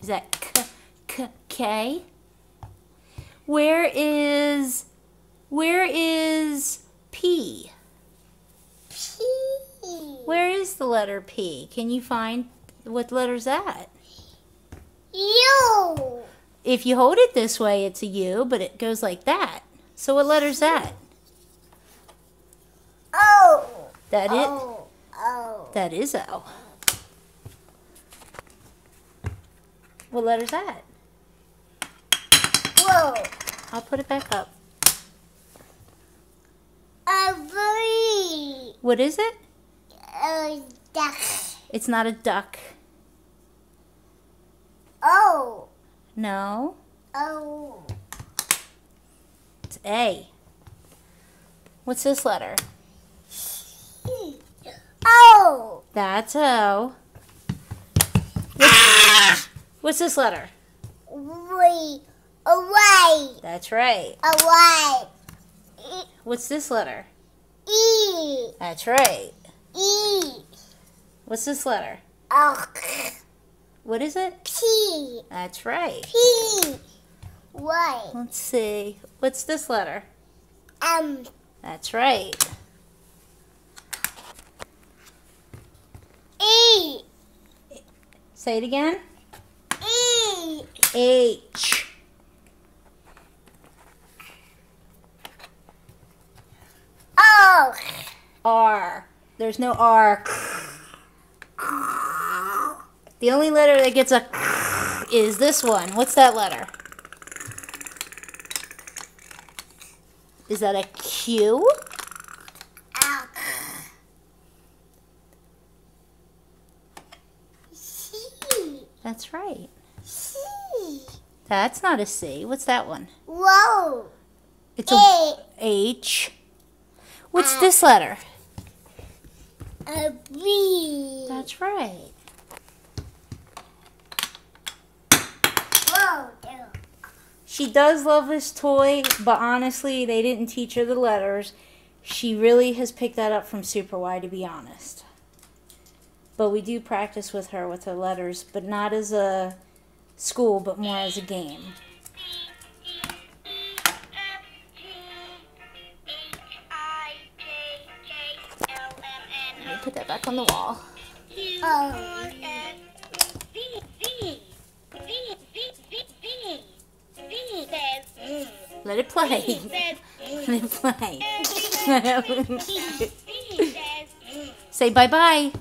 Is that K? Where is P? P. Where is the letter P? Can you find what letter's that? U. If you hold it this way, it's a U, but it goes like that. So what letter's that? O. That it? O. O. That is O. What letter's that? Whoa. I'll put it back up. A V. What is it? A duck. It's not a duck. O. No. O. It's A. What's this letter? O. That's O. What's this letter? We. Away. That's right. Away. What's this letter? E. That's right. E. What's this letter? O. What is it? P. That's right. P. Y. Let's see. What's this letter? M. That's right. E. Say it again. E. H. O. R. There's no R. The only letter that gets a is this one. What's that letter? Is that a Q? L. C. That's right. C. That's not a C. What's that one? Whoa. It's a H. What's this letter? A B. That's right. Whoa. She does love this toy, but honestly, they didn't teach her the letters. She really has picked that up from Super Y, to be honest. But we do practice with her with her letters, but not as a school, but more as a game. Let me put that back on the wall. O. Let it play. Let it play. Say bye-bye.